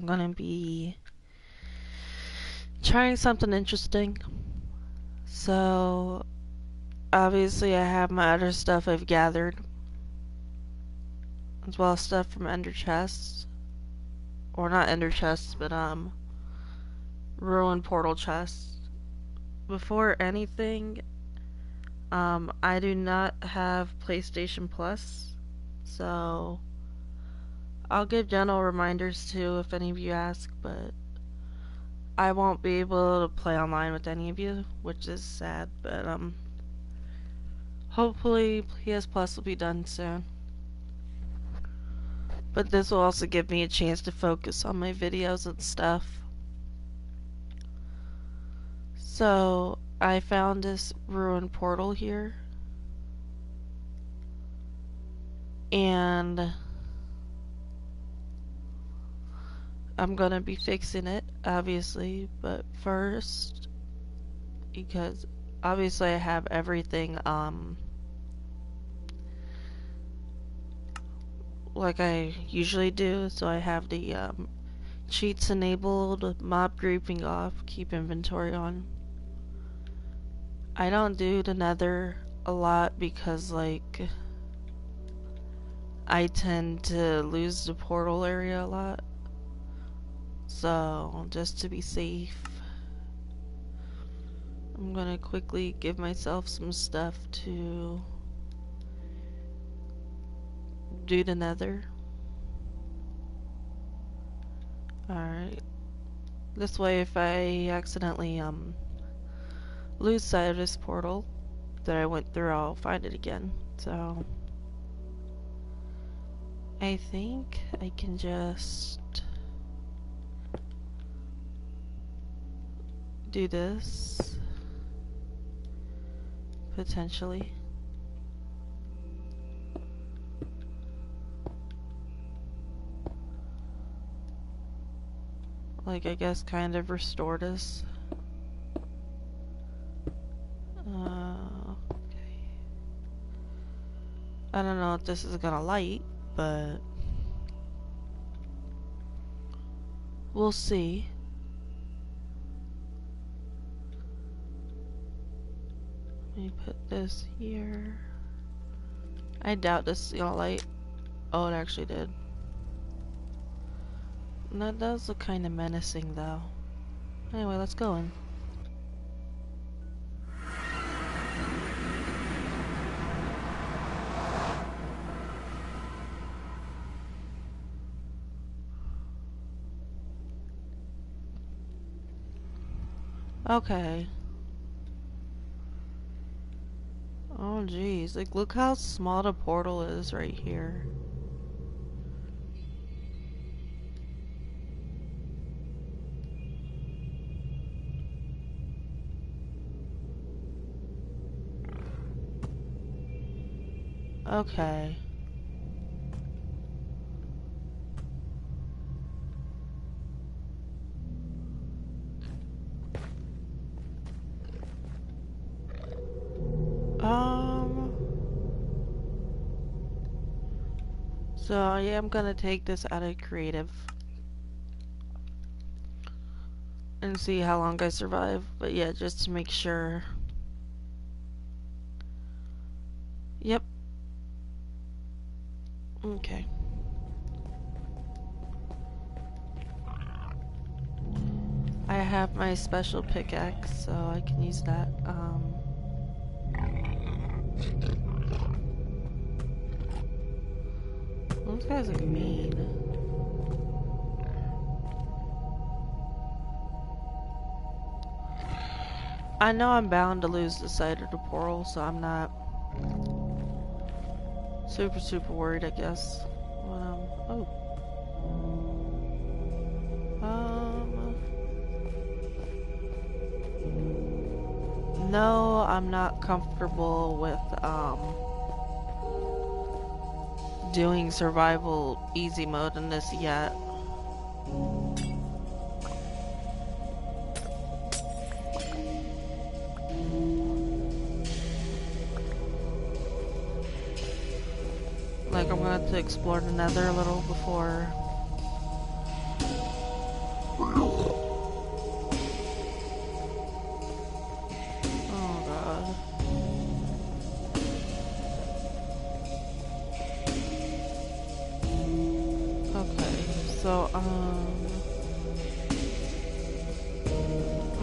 I'm gonna be trying something interesting. So, obviously, I have my other stuff I've gathered, as well as stuff from Ender Chests, or not Ender Chests, but Ruined Portal Chests. Before anything, I do not have PlayStation Plus, so I'll give general reminders too if any of you ask, but I won't be able to play online with any of you, which is sad, but hopefully PS Plus will be done soon. But this will also give me a chance to focus on my videos and stuff. So, I found this ruined portal here. And I'm gonna be fixing it, obviously, but first, because obviously I have everything, like I usually do, so I have the, cheats enabled, mob grouping off, keep inventory on. I don't do the nether a lot because, like, I tend to lose the portal area a lot. So, just to be safe, I'm gonna quickly give myself some stuff to do the nether. Alright. This way, if I accidentally, lose sight of this portal that I went through, I'll find it again. So, I think I can just do this, potentially. Like, I guess kind of restored us. Okay. I don't know if this is gonna light, but we'll see. Let me put this here. I doubt this is gonna light. Oh, it actually did. And that does look kind of menacing, though. Anyway, let's go in. Okay. Oh, geez. Like, look how small the portal is right here. Okay. So, yeah, I'm gonna take this out of creative and see how long I survive. But yeah, just to make sure. Yep. Okay. I have my special pickaxe, so I can use that. Those guys look mean. I know I'm bound to lose the sight of the portal, so I'm not super worried, I guess. Oh. No, I'm not comfortable with, doing survival easy mode in this yet. Like, I'm gonna have to explore the nether a little before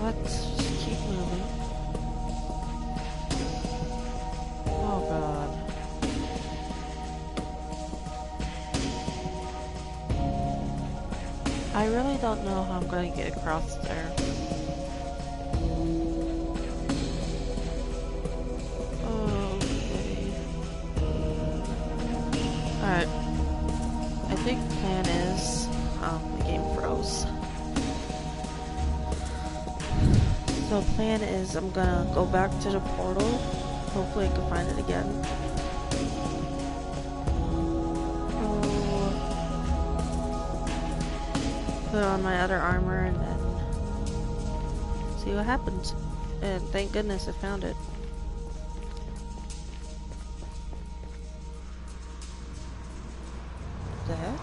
Let's just keep moving. Oh god. I really don't know how I'm going to get across there. Okay. Alright. I think the plan is... the game froze. So the plan is I'm gonna go back to the portal. Hopefully I can find it again. Put on my other armor and then see what happens. And thank goodness I found it. What the heck?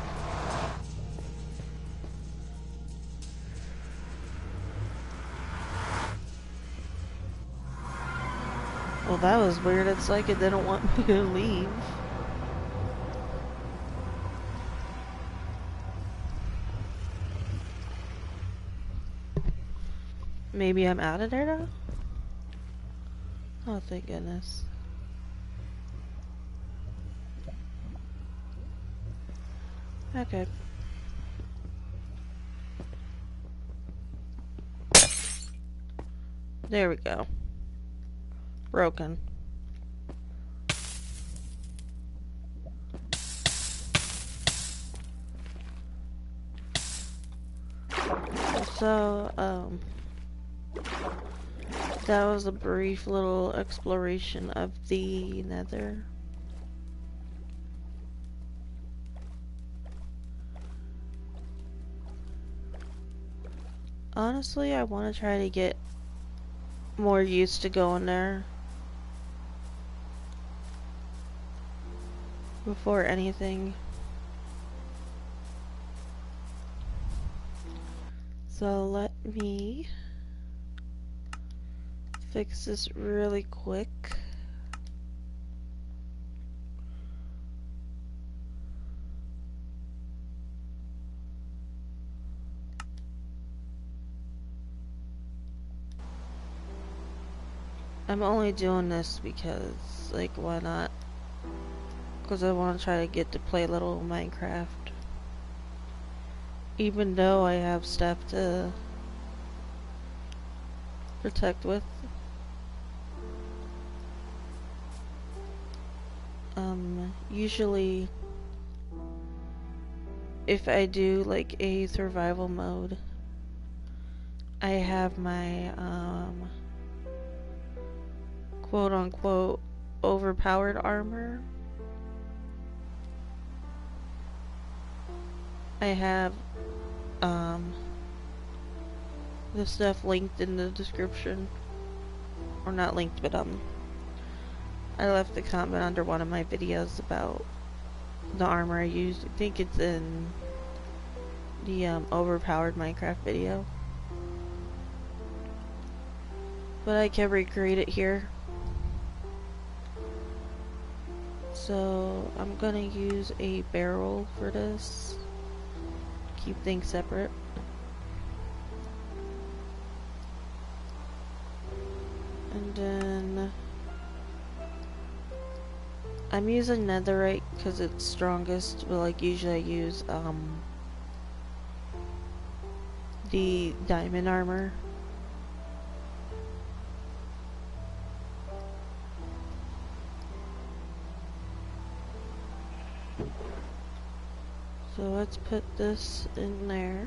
Well, that was weird. It's like it didn't want me to leave. Maybe I'm out of there now? Oh, thank goodness. Okay. There we go. Broken. So, that was a brief little exploration of the Nether. Honestly, I want to try to get more used to going there before anything. So let me fix this really quick. I'm only doing this because, like, why not? Because I want to try to get to play a little Minecraft. Even though I have stuff to protect with. Usually, if I do, like, a survival mode, I have my, quote-unquote overpowered armor. I have the stuff linked in the description, or not linked, but I left a comment under one of my videos about the armor I used. I think it's in the overpowered Minecraft video, but I can recreate it here. So I'm gonna use a barrel for this. Keep things separate. And then I'm using netherite because it's strongest, but like usually I use the diamond armor. So let's put this in there.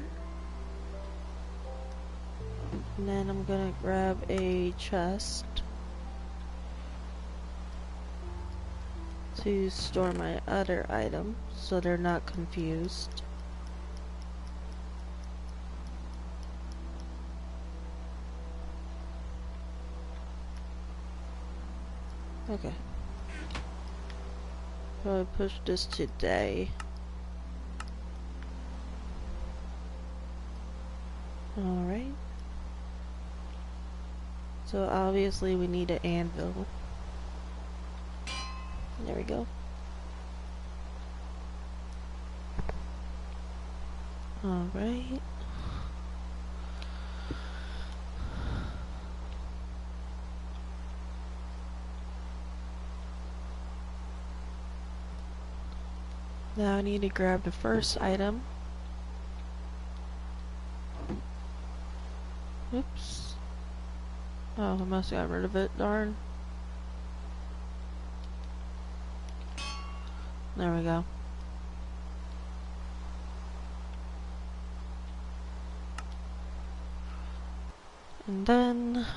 And then I'm gonna grab a chest to store my other items so they're not confused. Okay. So I push this today. Alright. So obviously we need an anvil. There we go. Alright. Now I need to grab the first item. Oops. Oh, I must have got rid of it, darn. There we go. And then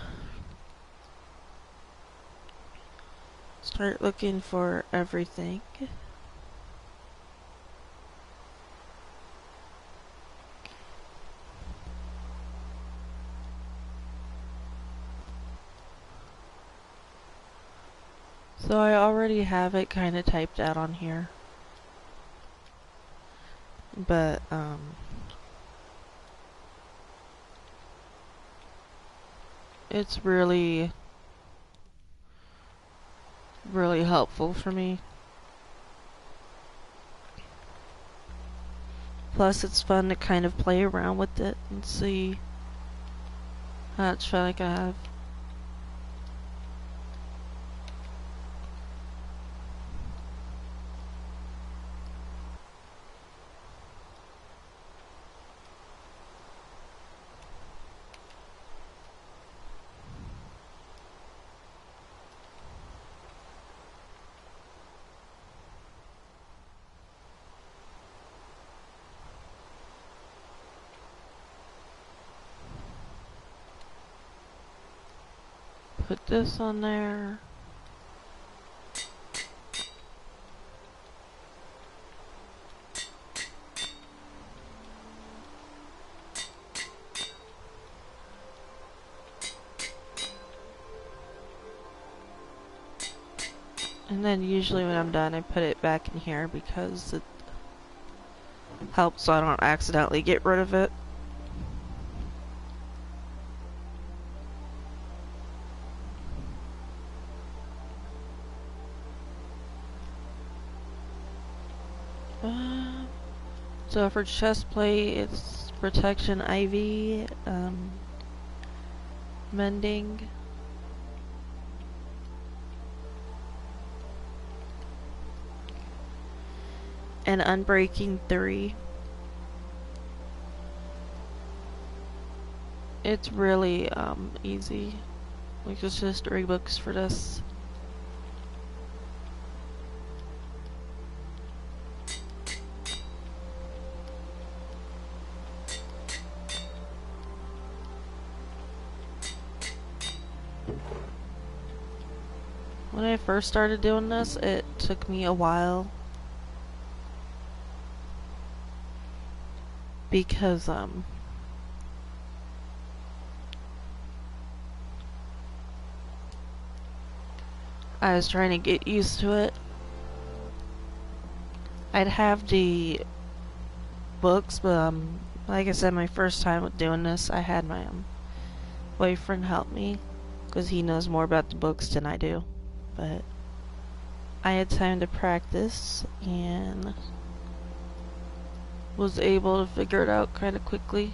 start looking for everything. So I already have it kind of typed out on here. But, it's really helpful for me. Plus, it's fun to kind of play around with it and see how much fun I can have. Put this on there. And then usually when I'm done I put it back in here because it helps so I don't accidentally get rid of it. So for chest plate, it's protection IV, mending, and unbreaking 3. It's really easy. Like it's just 3 books for this. When I first started doing this, it took me a while because I was trying to get used to it. I'd have the books, but like I said, my first time with doing this, I had my boyfriend help me because he knows more about the books than I do. But I had time to practice and was able to figure it out kind of quickly,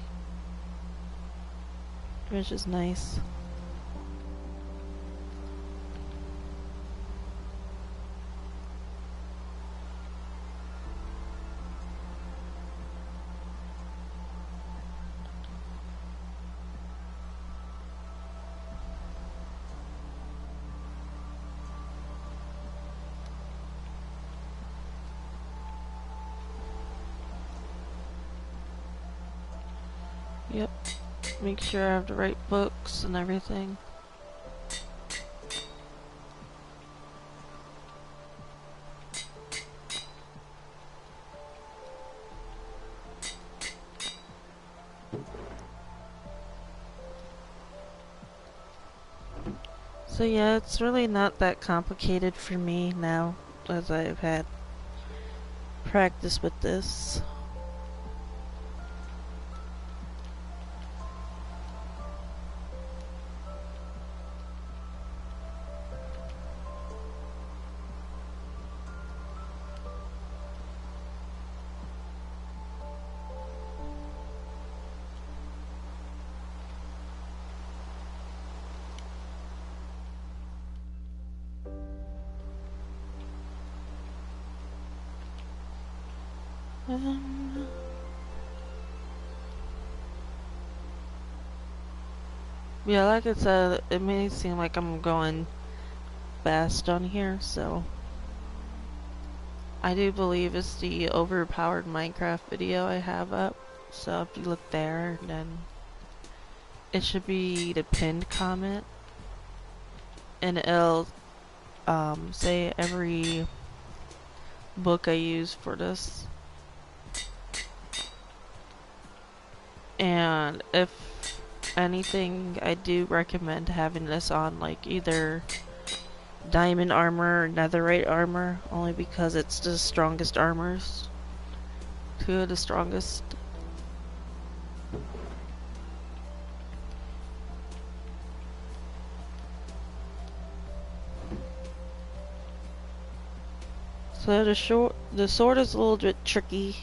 which is nice. Yep, make sure I have the right books and everything. So yeah, it's really not that complicated for me now, as I've had practice with this. Yeah, like I said, it may seem like I'm going fast on here, so I do believe it's the overpowered Minecraft video I have up. So if you look there, then it should be the pinned comment, and it'll say every book I use for this. And if anything, I do recommend having this on like either diamond armor or netherite armor, only because it's the strongest armors. Two of the strongest. So the sword is a little bit tricky,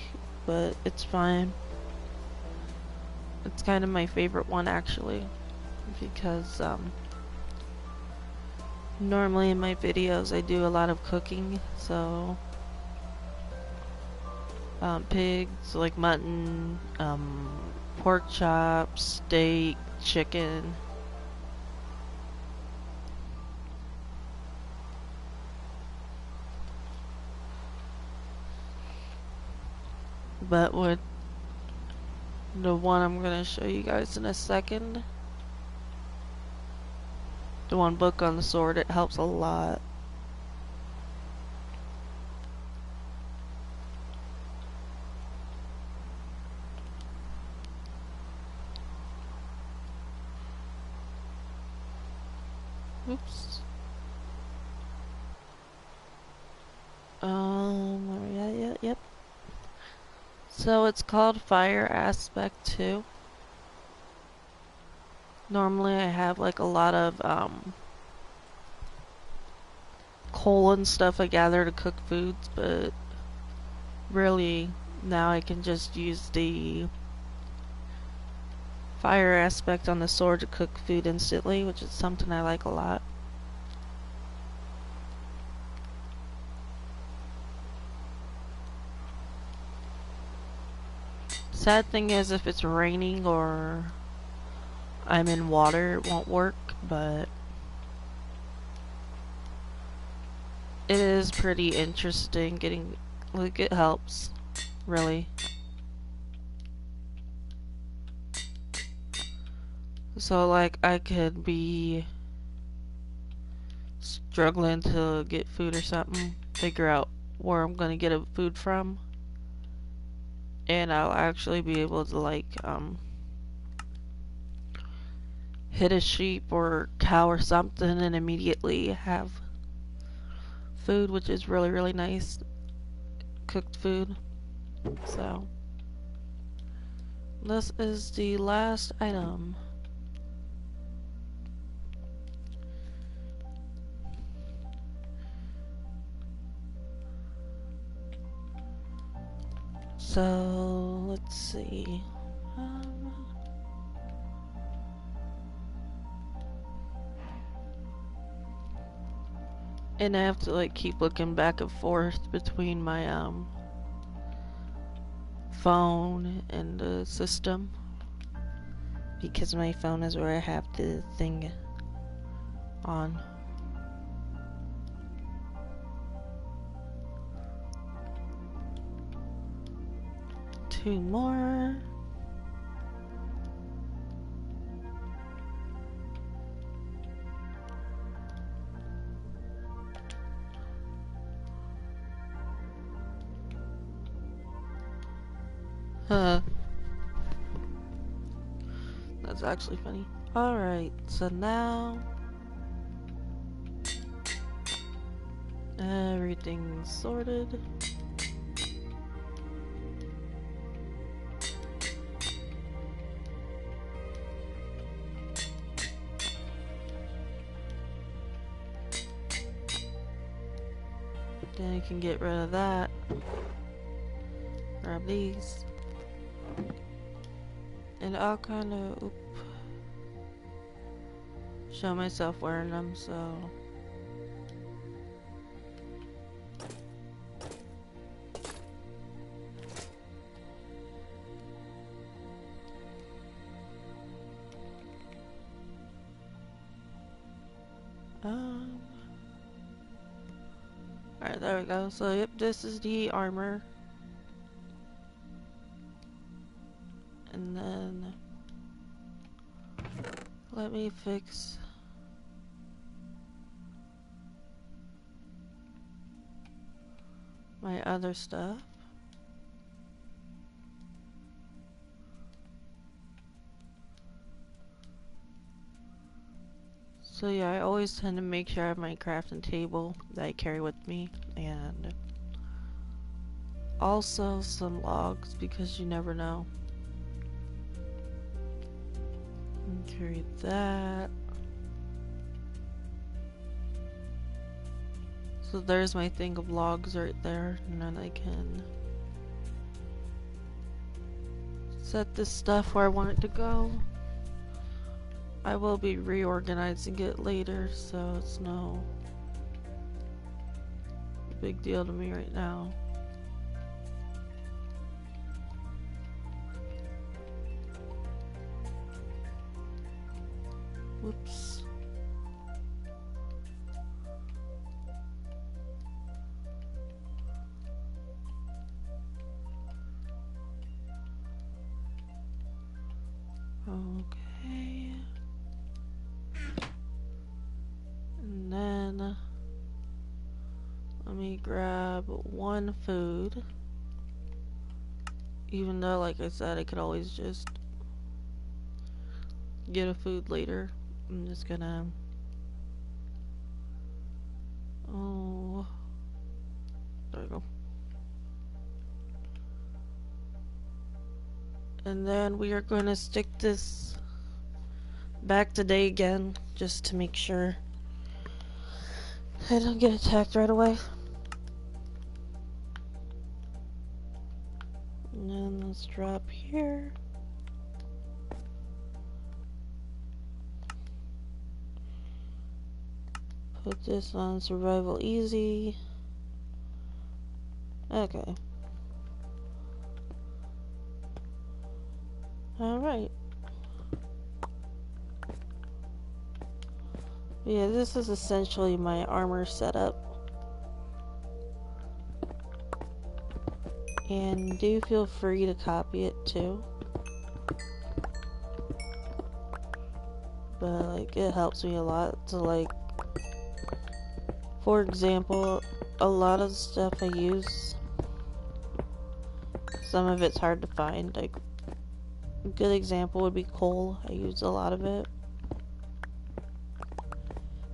but it's fine. It's kind of my favorite one actually, because normally in my videos I do a lot of cooking, so pigs, like mutton, pork chops, steak, chicken. But with the one I'm gonna show you guys in a second, the one book on the sword, it helps a lot. Oops. Yep. So it's called Fire Aspect 2. Normally I have like a lot of coal and stuff I gather to cook foods, but really now I can just use the fire aspect on the sword to cook food instantly, which is something I like a lot. Sad thing is, if it's raining or I'm in water, it won't work, but it is pretty interesting getting, like, it helps, really. So, like, I could be struggling to get food or something, figure out where I'm gonna get a food from, and I'll actually be able to, like, hit a sheep or cow or something and immediately have food, which is really, really nice. Cooked food. So, this is the last item. So, let's see. And I have to like keep looking back and forth between my phone and the system, because my phone is where I have the thing on. Two more. Huh. That's actually funny. Alright, so now everything's sorted. Then you can get rid of that. Grab these. And I'll kind of show myself wearing them, so Alright, there we go. So, yep, this is the armor. And then let me fix my other stuff. So yeah, I always tend to make sure I have my crafting table that I carry with me, and also some logs because you never know. And carry that. So there's my thing of logs right there, and then I can set this stuff where I want it to go. I will be reorganizing it later, so it's no big deal to me right now. Whoops. Okay. And then let me grab one food. Even though, like I said, I could always just get a food later. I'm just gonna... Oh... There we go. And then we are going to stick this back today again, just to make sure I don't get attacked right away. And then let's drop here. Put this on survival easy. Okay. Alright. Yeah, this is essentially my armor setup. And do feel free to copy it too. But like, it helps me a lot to like, for example, a lot of the stuff I use, some of it's hard to find. Like, a good example would be coal. I use a lot of it.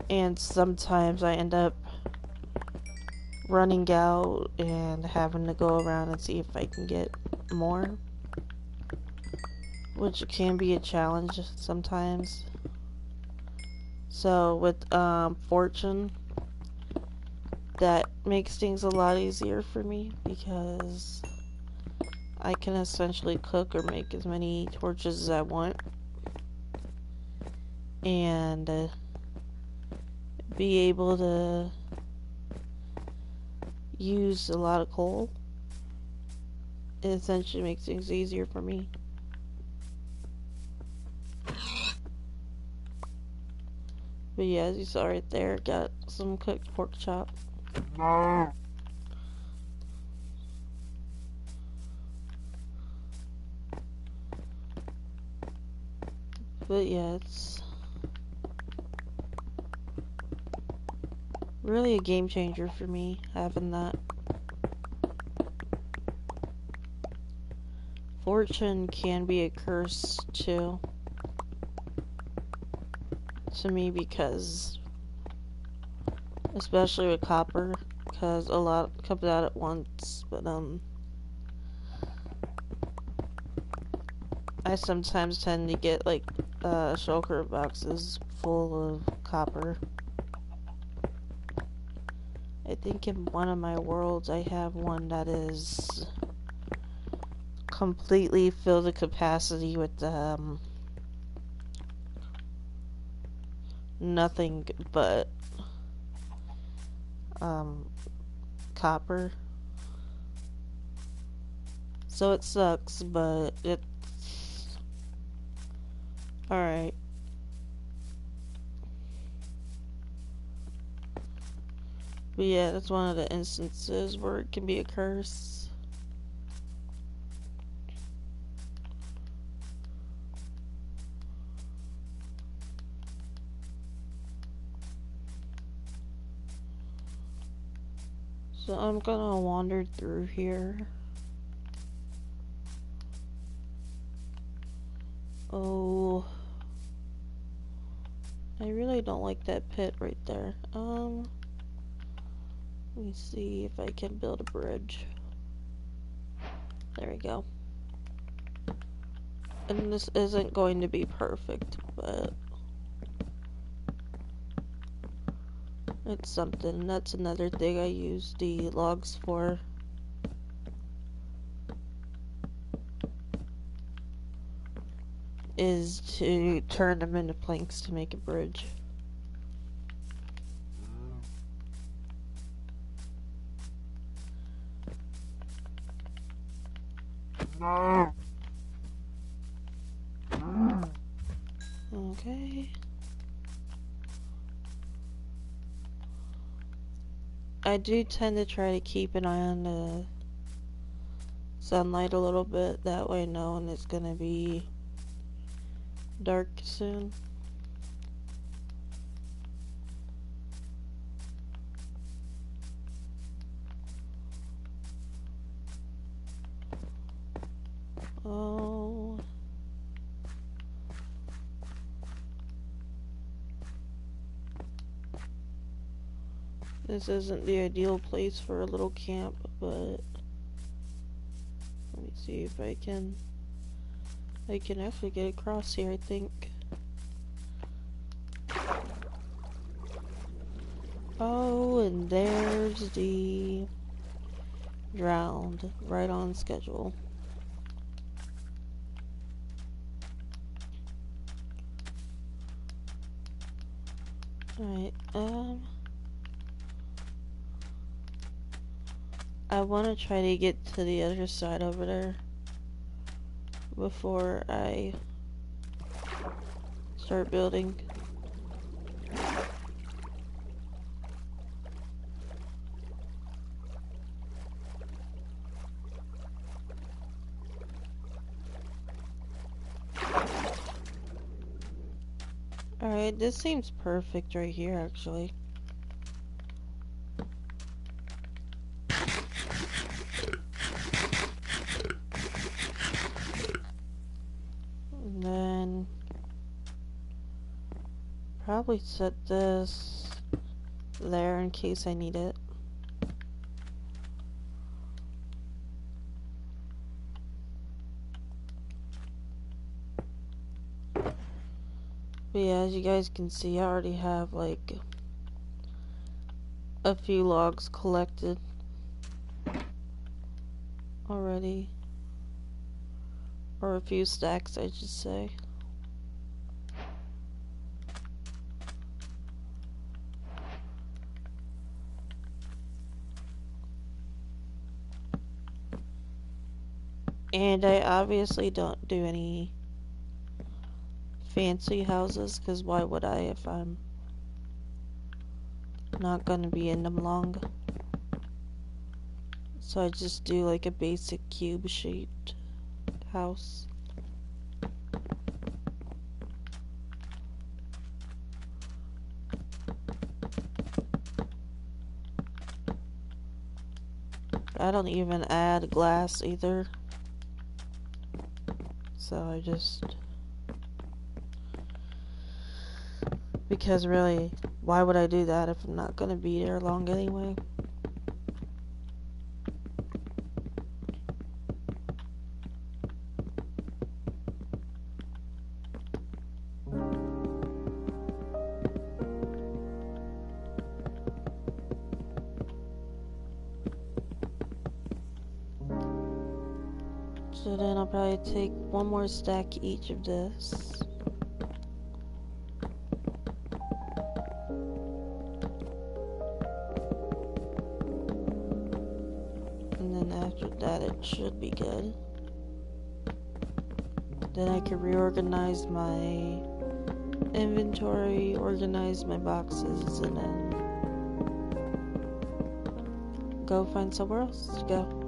And sometimes I end up running out and having to go around and see if I can get more, which can be a challenge sometimes. So with fortune, that makes things a lot easier for me because I can essentially cook or make as many torches as I want and be able to use a lot of coal. It essentially makes things easier for me. But yeah, as you saw right there, got some cooked pork chop. But yeah, it's really a game changer for me, having that. Fortune can be a curse, too. To me, because... especially with copper, because a lot comes out at once, but, I sometimes tend to get, like, shulker boxes full of copper. I think in one of my worlds I have one that is completely filled to capacity with nothing but copper. So it sucks, but it's alright. But yeah, that's one of the instances where it can be a curse. So I'm gonna wander through here. Oh, I really don't like that pit right there. Let me see if I can build a bridge. There we go. And this isn't going to be perfect, but it's something. That's another thing I use the logs for. Is to turn them into planks to make a bridge. Okay. I do tend to try to keep an eye on the sunlight a little bit. That way I know when it's gonna be dark soon. Oh. This isn't the ideal place for a little camp, but let me see if I can actually get across here, I think. Oh, and there's the drowned, right on schedule. Alright, I want to try to get to the other side over there before I start building. Alright, this seems perfect right here, actually. And then probably set this there in case I need it. But yeah, as you guys can see, I already have like a few logs collected already. Or a few stacks, I should say. And I obviously don't do any fancy houses, because why would I if I'm not gonna be in them long? So I just do like a basic cube shaped house. I don't even add glass either. So I just... because really, why would I do that if I'm not gonna be there long anyway? So then I'll probably take one more stack each of this. And then after that it should be good. Then I can reorganize my inventory, organize my boxes, and then go find somewhere else to go.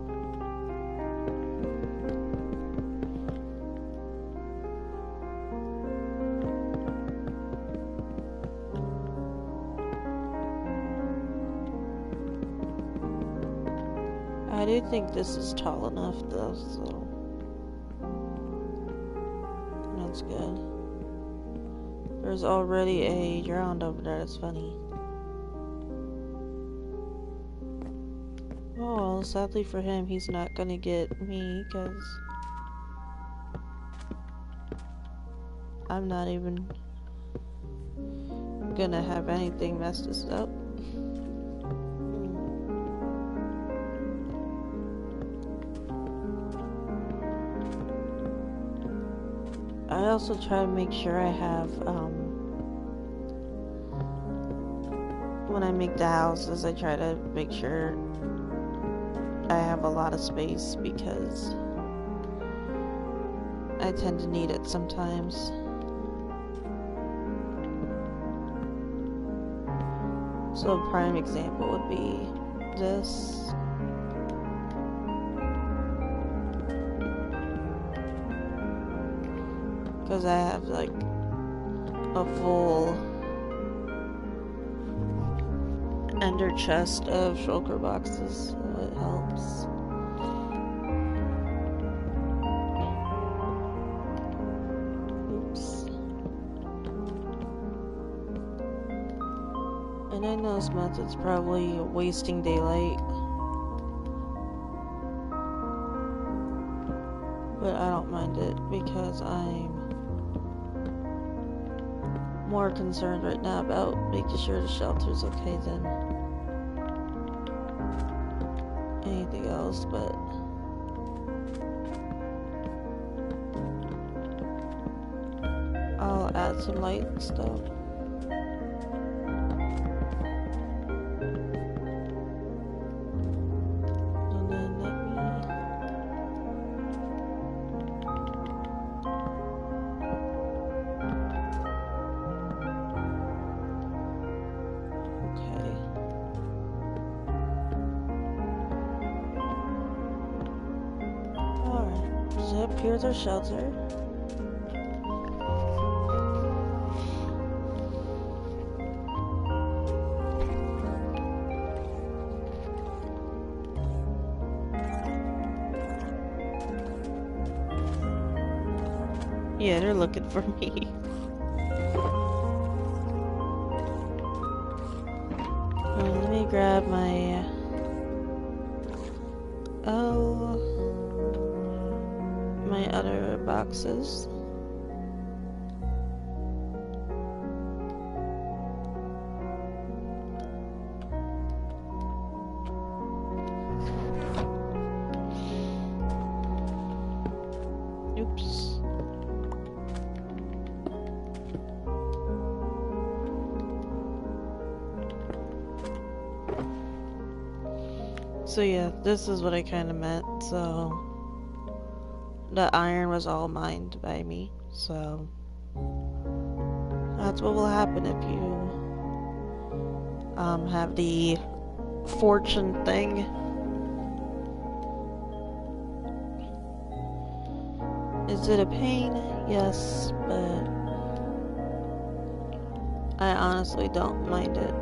I do think this is tall enough though, so that's good. There's already a drowned over there, that's funny. Oh well, sadly for him, he's not gonna get me, because I'm not even gonna have anything mess this up. I also try to make sure I have, when I make the houses, I try to make sure I have a lot of space, because I tend to need it sometimes. So a prime example would be this. Because I have like a full ender chest of shulker boxes, so it helps. Oops. And I know this method's probably wasting daylight, but I don't mind it because I'm more concerned right now about making sure the shelter's okay than anything else, but I'll add some light and stuff. And then let me... Okay. Alright, so here's our shelter. Yeah, they're looking for me. Let me grab my... my other boxes. Oops. So yeah, this is what I kind of meant. So the iron was all mined by me. So that's what will happen if you have the fortune thing. Is it a pain? Yes, but I honestly don't mind it.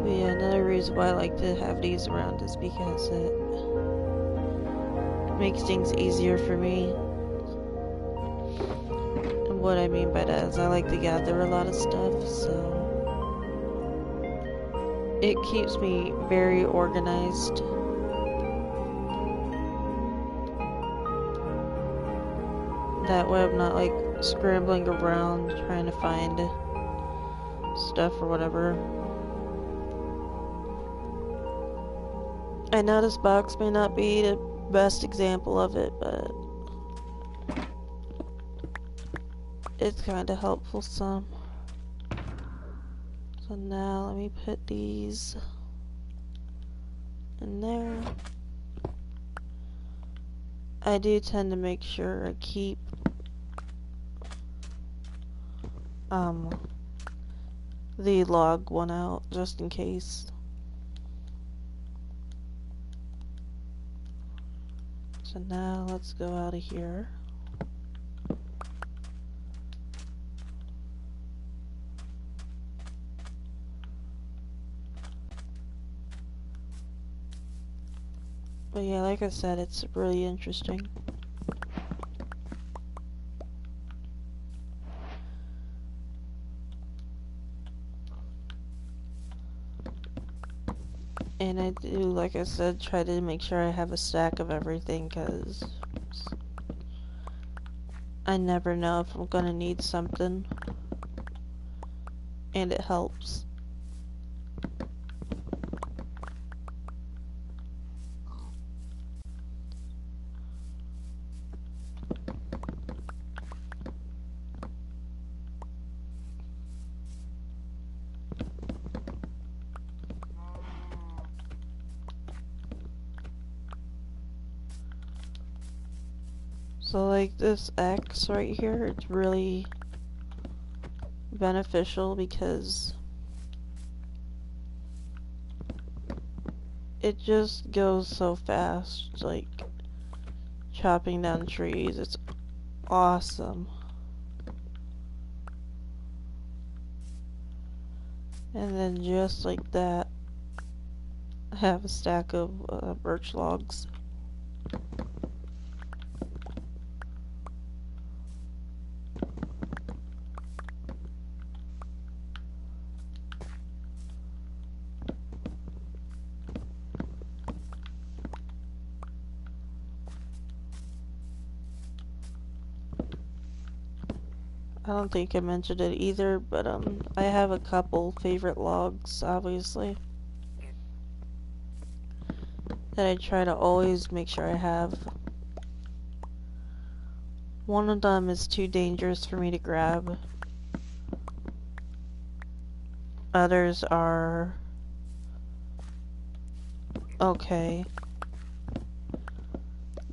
But yeah, another reason why I like to have these around is because it makes things easier for me. And what I mean by that is I like to gather a lot of stuff, so it keeps me very organized. That way I'm not like scrambling around trying to find stuff or whatever. I know this box may not be the best example of it, but it's kind of helpful some. So now let me put these in there. I do tend to make sure I keep um, the log one out just in case. So now let's go out of here. But yeah, like I said, it's really interesting. And I do, like I said, try to make sure I have a stack of everything, because I never know if I'm gonna need something. And it helps. So like this X right here, it's really beneficial because it just goes so fast, like chopping down trees. It's awesome. And then just like that, I have a stack of birch logs. I don't think I mentioned it either, but I have a couple favorite logs, obviously, that I try to always make sure I have. One of them is too dangerous for me to grab. Others are okay.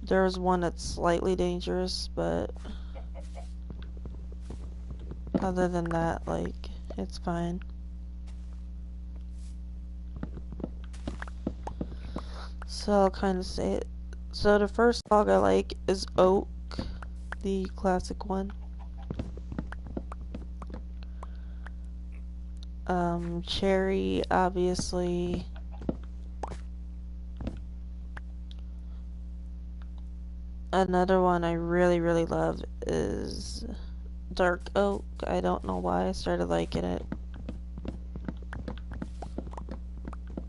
There's one that's slightly dangerous, but other than that, like, it's fine. So I'll kind of say it. So the first log I like is oak, the classic one. Cherry, obviously. Another one I really, really love is dark oak. I don't know why I started liking it,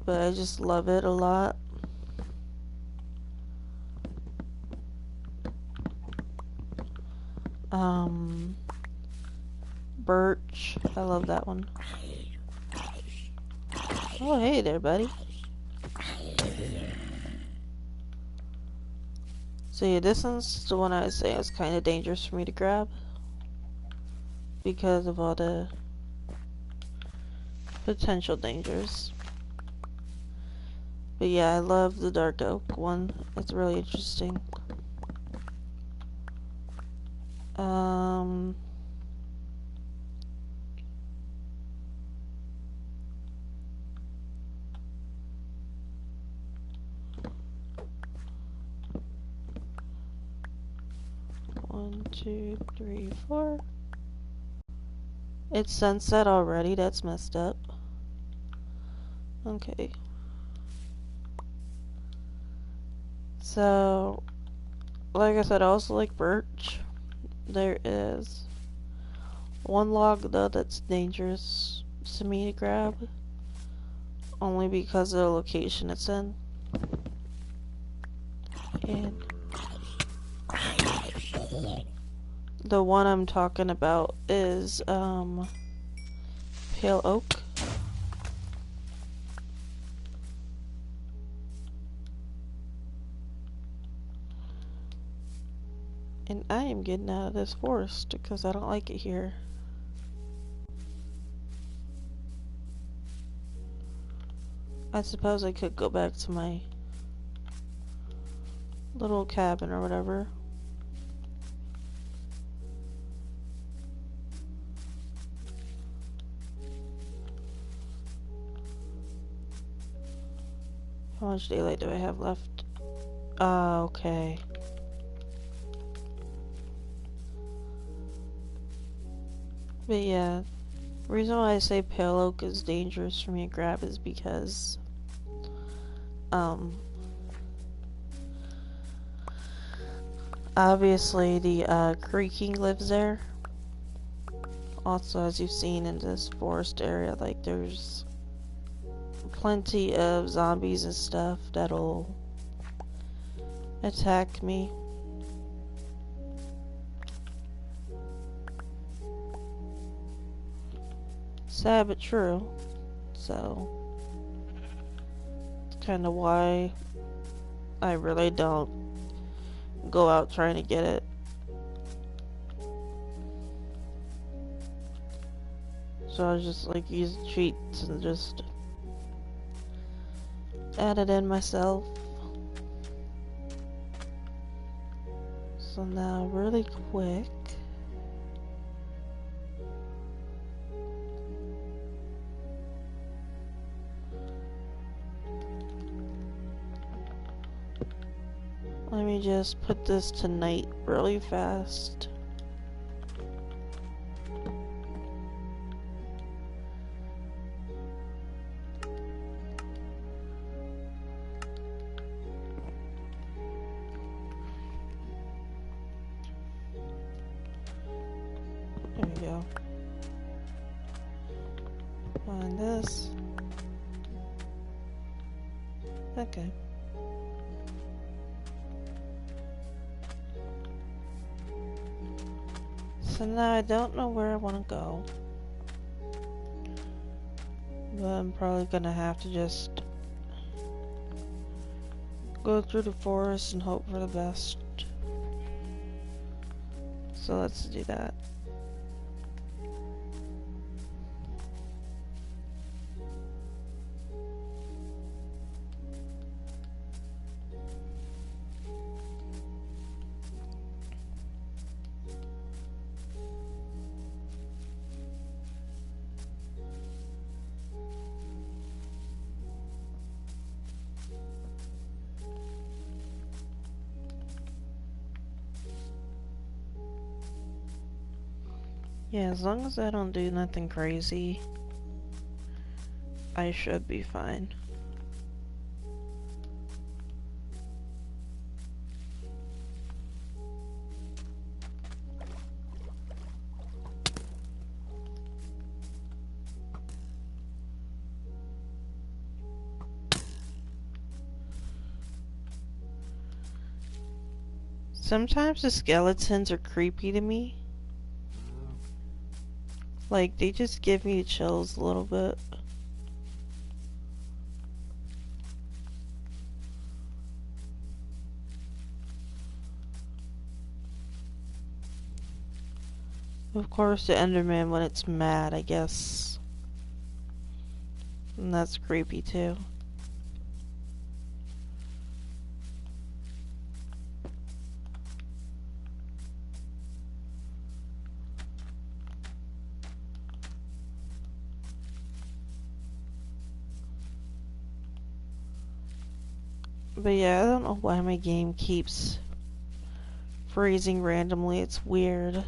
but I just love it a lot. Birch. I love that one. Oh, hey there, buddy. So yeah, this one's the one I would say is kind of dangerous for me to grab because of all the potential dangers. But yeah, I love the dark oak one. It's really interesting. 1, 2, 3, 4. It's sunset already. That's messed up. Okay. So, like I said, I also like birch. There is one log though that's dangerous to me to grab, only because of the location it's in. And the one I'm talking about is pale oak. And I am getting out of this forest because I don't like it here. I suppose I could go back to my little cabin or whatever. How much daylight do I have left? Okay. But yeah, the reason why I say pale oak is dangerous for me to grab is because, obviously the, creaking lives there. Also, as you've seen in this forest area, like, there's plenty of zombies and stuff that'll attack me. Sad but true. So, it's kind of why I really don't go out trying to get it. So I just like use cheats and just add it in myself. So now really quick, let me just put this to night really fast. There we go. Find this. Okay. So now I don't know where I want to go. But I'm probably gonna have to just go through the forest and hope for the best. So let's do that. Yeah, as long as I don't do nothing crazy, I should be fine. Sometimes the skeletons are creepy to me. Like, they just give me chills a little bit. Of course, the Enderman when it's mad, I guess. And that's creepy too. But yeah, I don't know why my game keeps freezing randomly. It's weird.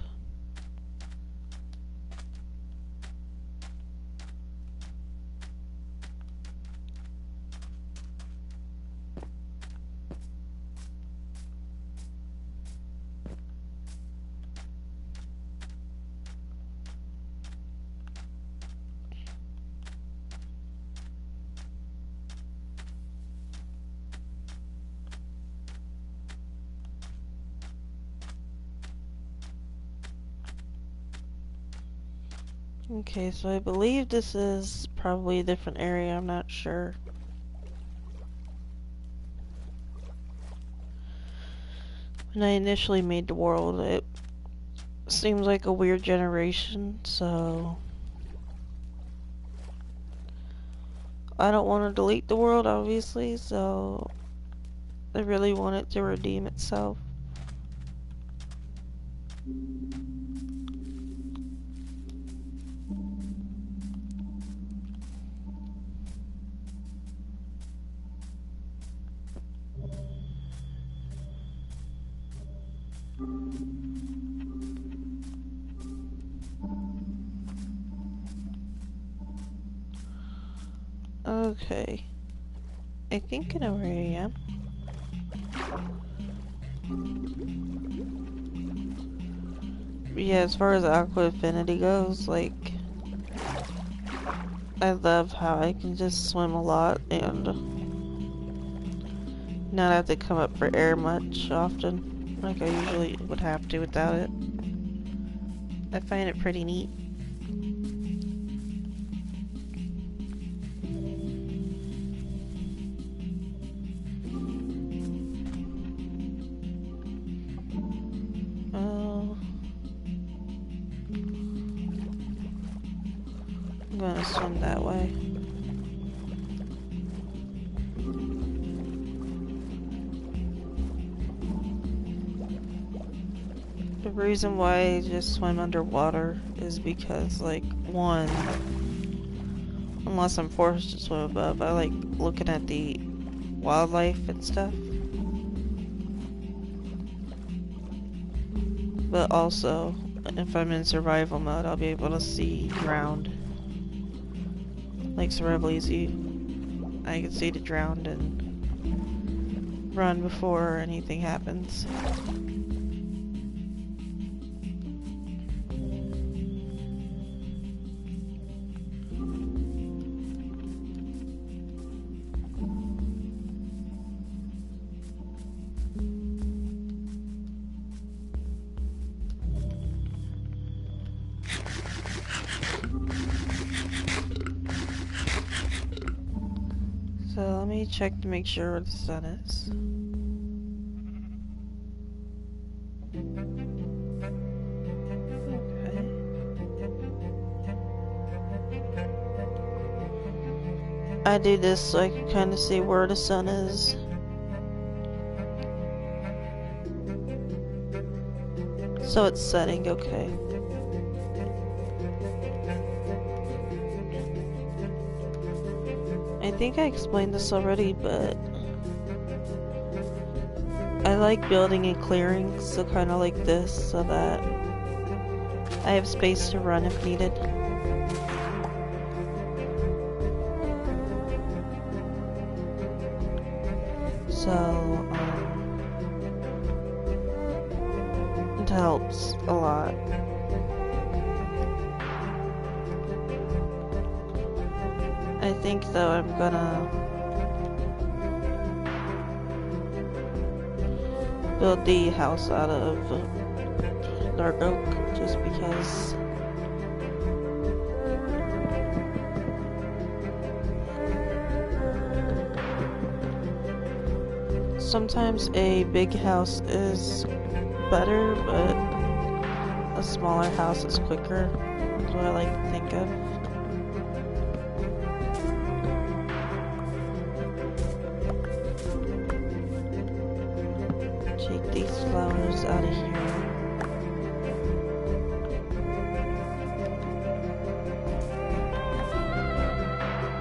Okay, so I believe this is probably a different area, I'm not sure. When I initially made the world, it seems like a weird generation, so I don't want to delete the world, obviously, so I really want it to redeem itself. Okay. I think I know where I am. But yeah, as far as Aqua Affinity goes, like, I love how I can just swim a lot and not have to come up for air much often, like I usually would have to without it. I find it pretty neat. Oh, I'm gonna swim that way. The reason why I just swim underwater is because, like, one, unless I'm forced to swim above, I like looking at the wildlife and stuff. But also, if I'm in survival mode, I'll be able to see drowned. Like survival easy, I can see the drowned and run before anything happens. So let me check to make sure where the sun is. Okay. I do this so I can kind of see where the sun is. So it's setting, okay. I think I explained this already, but I like building in clearings, so kind of like this, so that I have space to run if needed. So, it helps a lot. I think though I'm gonna build the house out of dark oak just because sometimes a big house is better, but a smaller house is quicker. That's what I like to think of. Take these flowers out of here.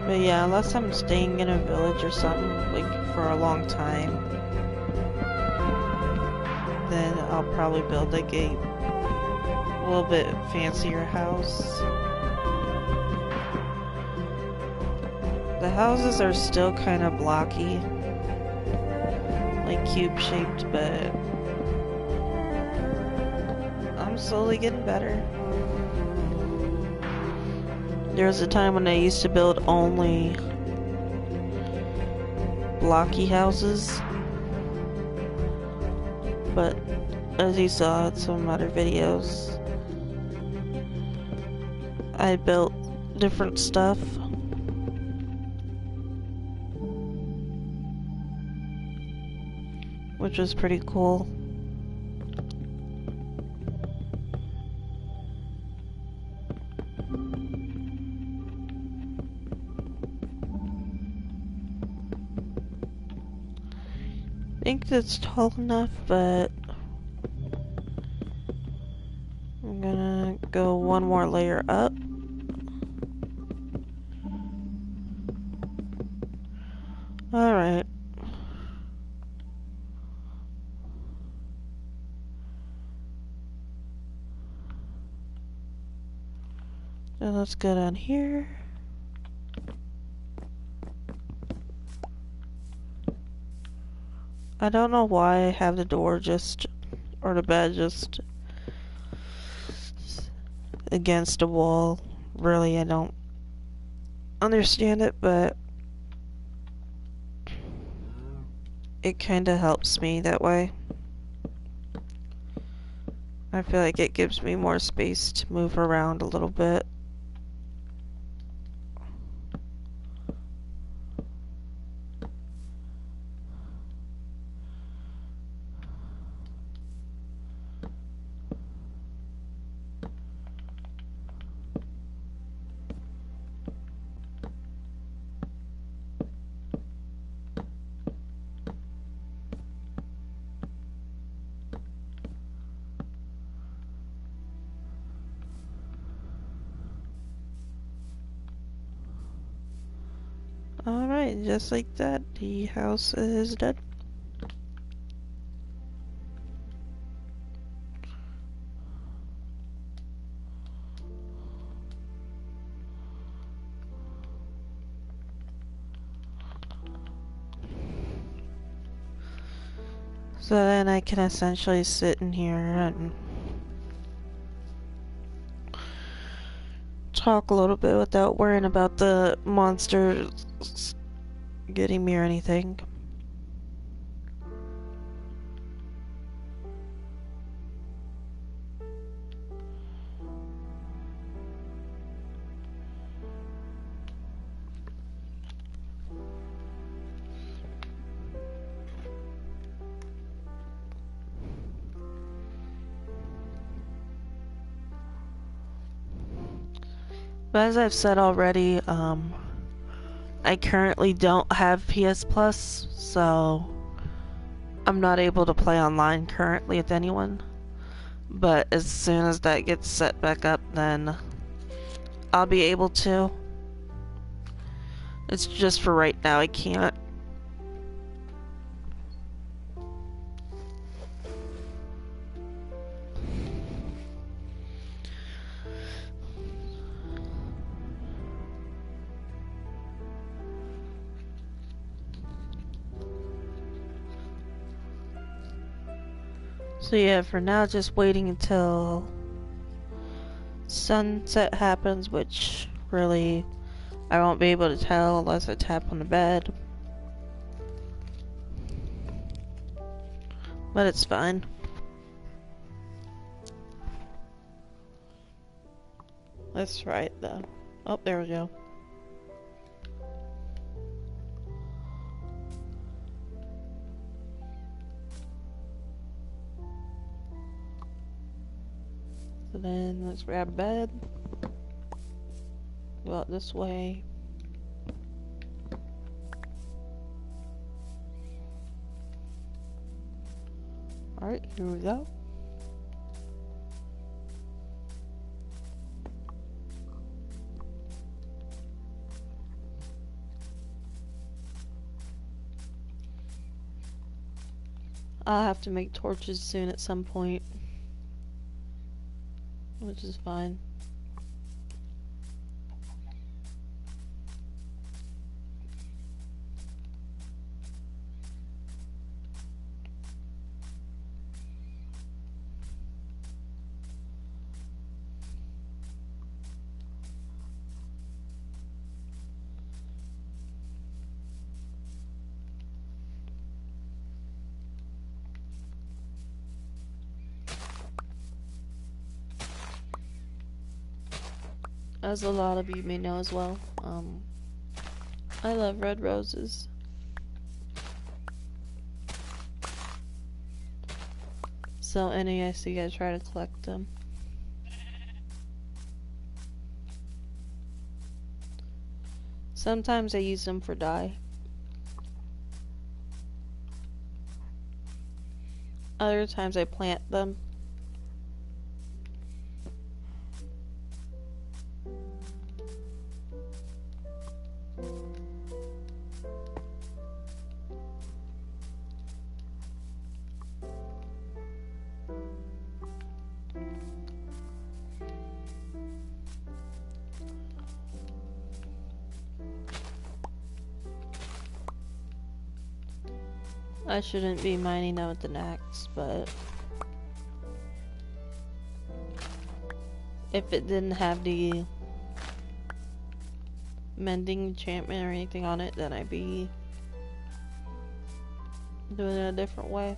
But yeah, unless I'm staying in a village or something, like, for a long time, then I'll probably build, like, a little bit fancier house. The houses are still kind of blocky, like cube-shaped, but I'm slowly getting better. There was a time when I used to build only blocky houses, but as you saw in some other videos, I built different stuff. Which was pretty cool. I think that's tall enough, but I'm gonna go one more layer up. Alright. And let's go down here. I don't know why I have the door just, or the bed just against a wall. Really, I don't understand it, but it kinda helps me that way. I feel like it gives me more space to move around a little bit. Alright, just like that, the house is dead. So then I can essentially sit in here and talk a little bit without worrying about the monsters getting me or anything. But as I've said already, I currently don't have PS Plus, so I'm not able to play online currently with anyone. But as soon as that gets set back up, then I'll be able to. It's just for right now, I can't. So yeah, for now, just waiting until sunset happens, which really I won't be able to tell unless I tap on the bed. But it's fine. Let's try it though. Oh, there we go. So then let's grab a bed. Go out this way. Alright, here we go. I'll have to make torches soon at some point, which is fine. As a lot of you may know as well, I love red roses. So any I see, I try to collect them. Sometimes I use them for dye. Other times I plant them. I shouldn't be mining out the axe, but if it didn't have the mending enchantment or anything on it, then I'd be doing it a different way.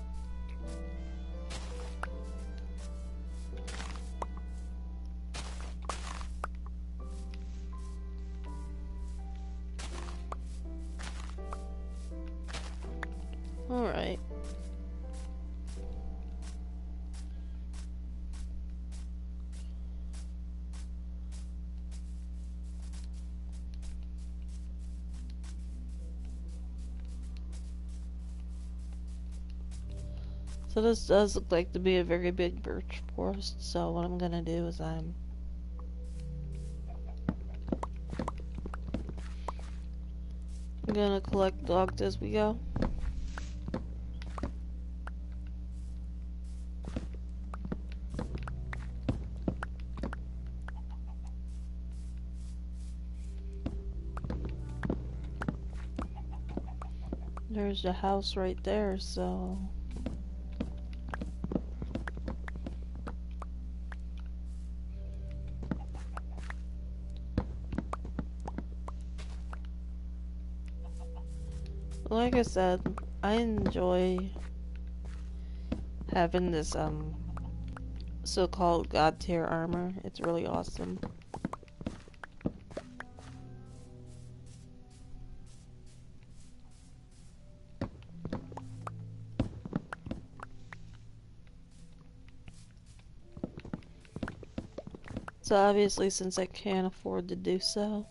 Alright. So this does look like to be a very big birch forest, so what I'm gonna do is I'm gonna collect logs as we go. There's the house right there, so like I said, I enjoy having this so-called god tier armor. It's really awesome. So obviously, since I can't afford to do so,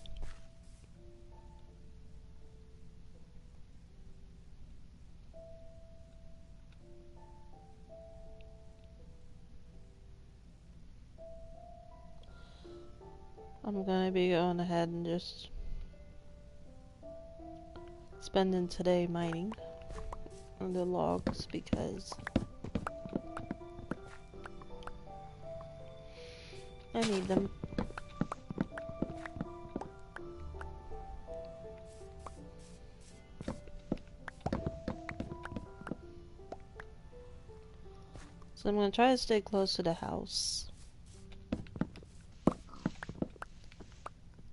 I'm gonna be going ahead and just spending today mining the logs because I need them. So I'm gonna try to stay close to the house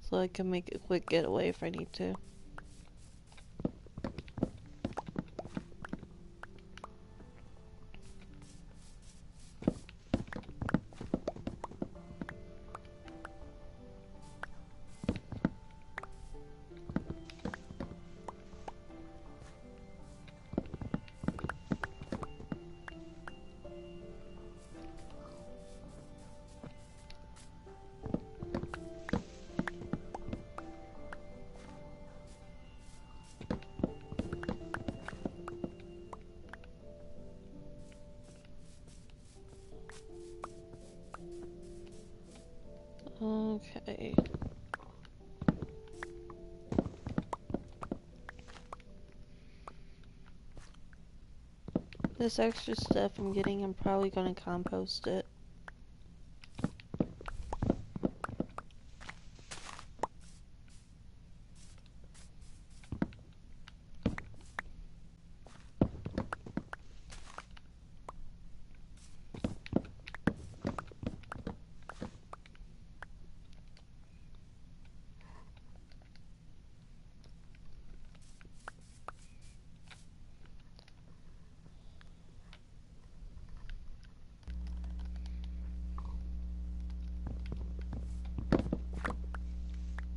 so I can make a quick getaway if I need to. Okay. This extra stuff I'm getting, I'm probably gonna compost it.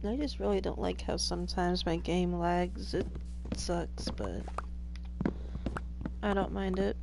I just really don't like how sometimes my game lags. It sucks, but I don't mind it.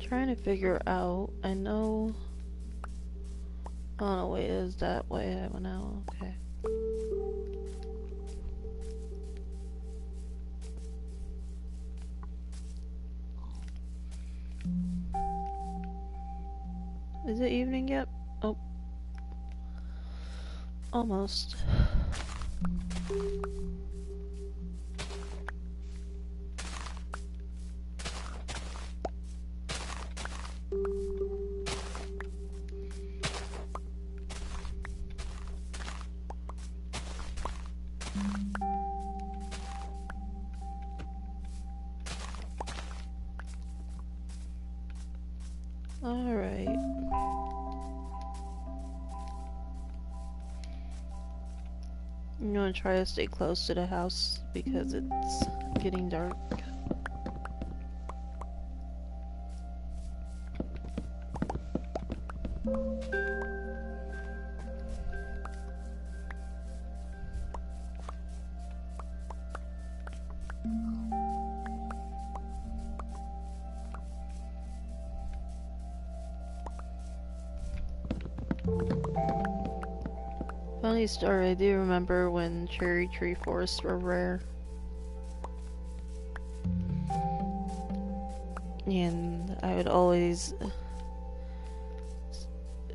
Trying to figure out, I know, oh no, wait, is that way I went out? Okay. Is it evening yet? Oh. Almost. Alright. I'm gonna try to stay close to the house because it's getting dark. Funny story, I do remember when cherry tree forests were rare. And I would always,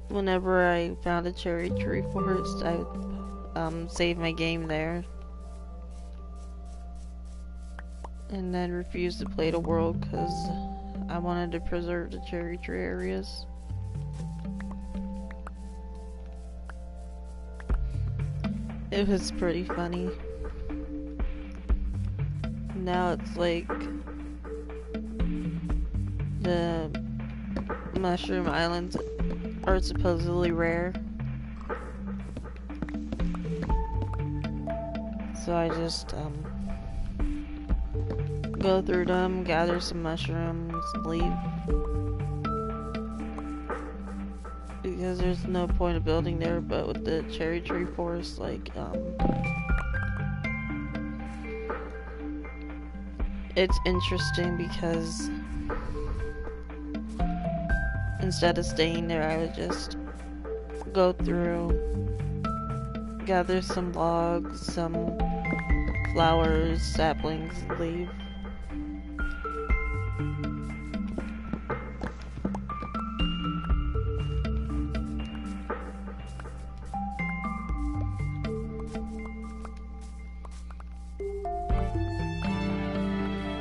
whenever I found a cherry tree forest, I would save my game there. And then refuse to play the world because I wanted to preserve the cherry tree areas. It was pretty funny. Now it's like the mushroom islands are supposedly rare. So I just go through them, gather some mushrooms, leave. Because there's no point of building there, but with the cherry tree forest, like, it's interesting because instead of staying there, I would just go through, gather some logs, some flowers, saplings, and leave.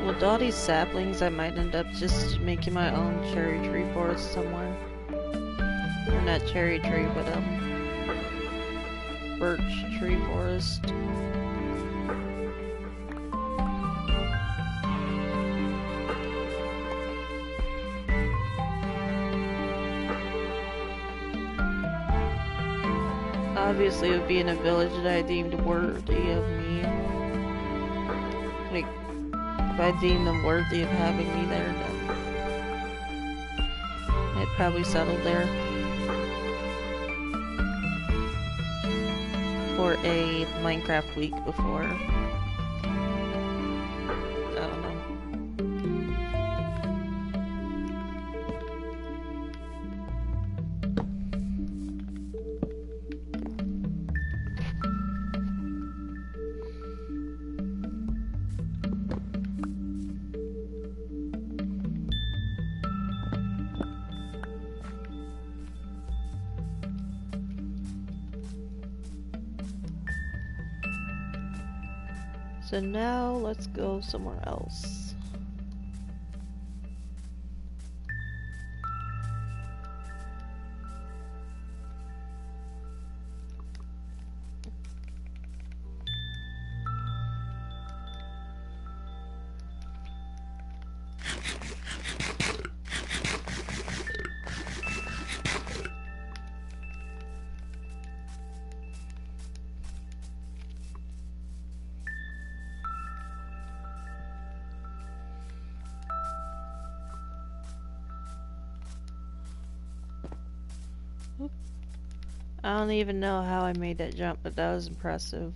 With all these saplings, I might end up just making my own cherry tree forest somewhere. Or not cherry tree, but birch tree forest. Obviously, it would be in a village that I deemed worthy of me. Like, if I deemed them worthy of having me there, then I'd probably settle there for a Minecraft week before. I don't know. So now let's go somewhere else. I don't even know how I made that jump, but that was impressive.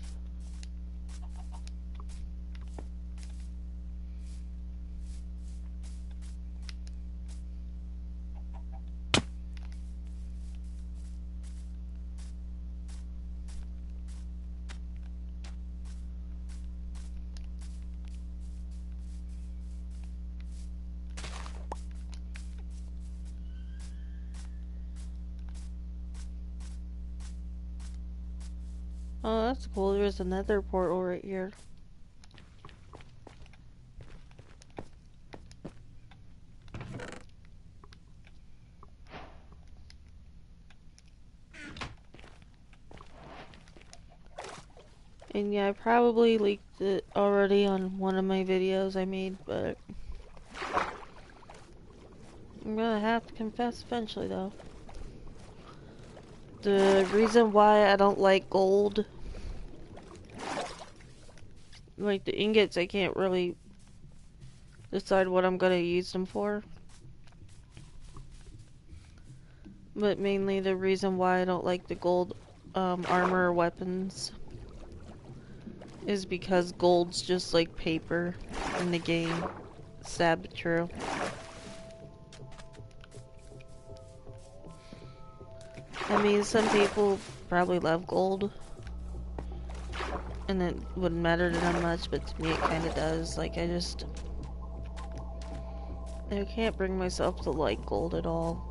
Oh, that's cool. There's another portal right here. And yeah, I probably leaked it already on one of my videos I made, but I'm gonna have to confess eventually though. The reason why I don't like gold, like the ingots, I can't really decide what I'm gonna use them for. But mainly the reason why I don't like the gold armor or weapons is because gold's just like paper in the game. Sad but true. I mean, some people probably love gold and it wouldn't matter to them much, but to me it kinda does. Like, I can't bring myself to like gold at all.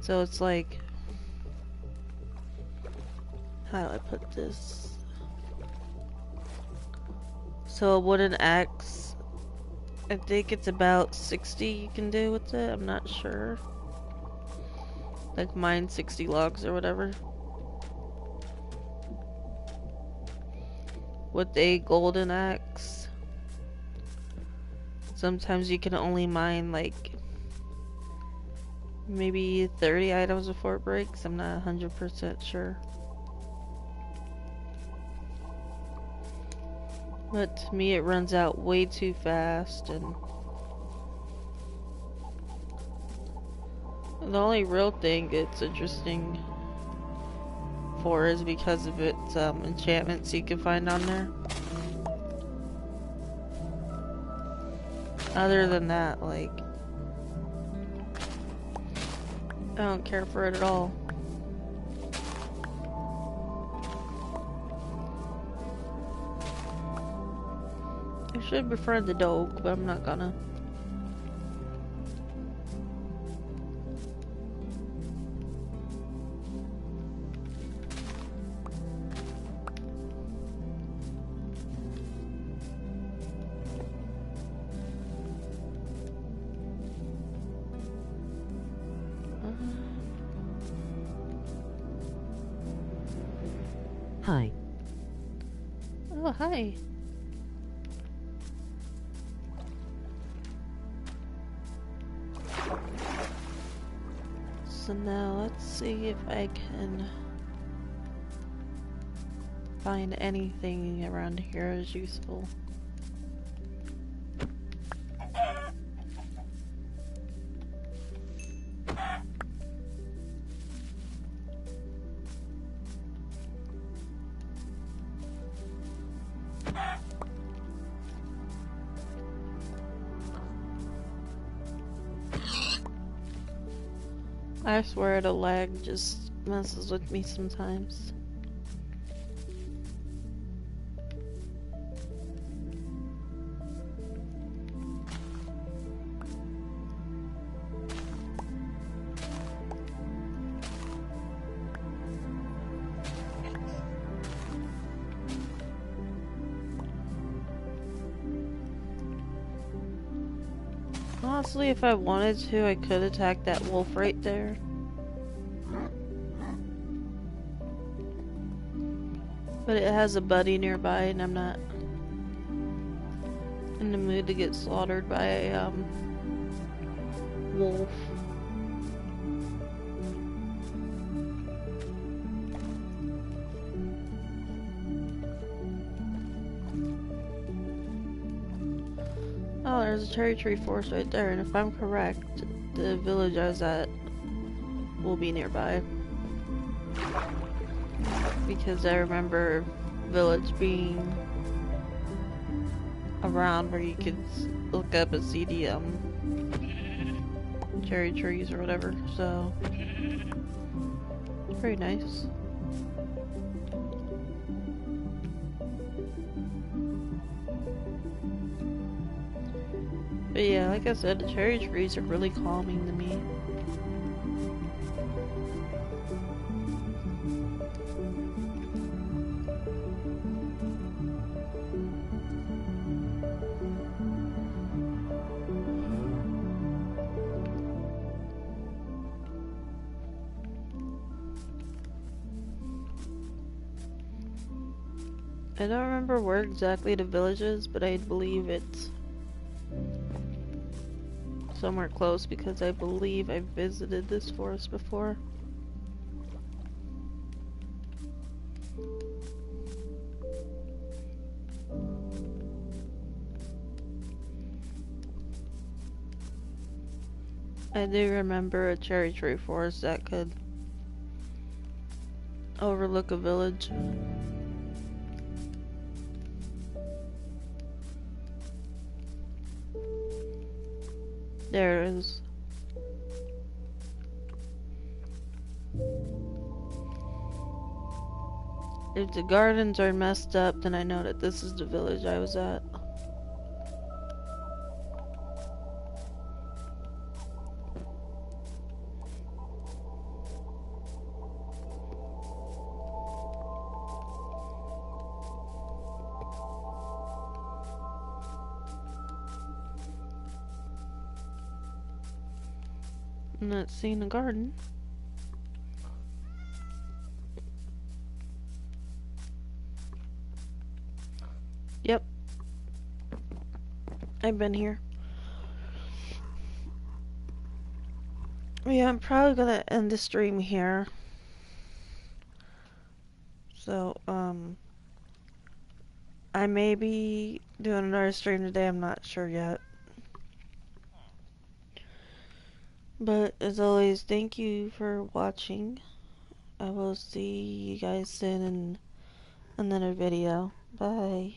So it's like, how do I put this? So a wooden axe, I think it's about 60 you can do with it, I'm not sure. Like mine 60 logs or whatever. With a golden axe, sometimes you can only mine like maybe 30 items before it breaks. I'm not 100% sure. But to me it runs out way too fast, and the only real thing it's interesting for is because of its enchantments you can find on there. Other than that, like, I don't care for it at all. I should befriend the dog, but I'm not gonna. Hi. Oh, hi. So now let's see if I can find anything around here as useful. I swear the lag just messes with me sometimes. Honestly, if I wanted to, I could attack that wolf right there. But it has a buddy nearby, and I'm not in the mood to get slaughtered by a wolf. Oh, there's a cherry tree forest right there, and if I'm correct, the village I was at will be nearby. Because I remember village being around where you could look up and see the cherry trees or whatever, so it's very nice. But yeah, like I said, the cherry trees are really calming to me. I don't remember where exactly the village is, but I believe it's somewhere close because I believe I visited this forest before. I do remember a cherry tree forest that could overlook a village. There it is. If the gardens are messed up, then I know that this is the village I was at. I'm not seeing a garden. Yep. I've been here. Yeah, I'm probably gonna end the stream here. So, I may be doing another stream today, I'm not sure yet. But, as always, thank you for watching. I will see you guys soon in another video. Bye.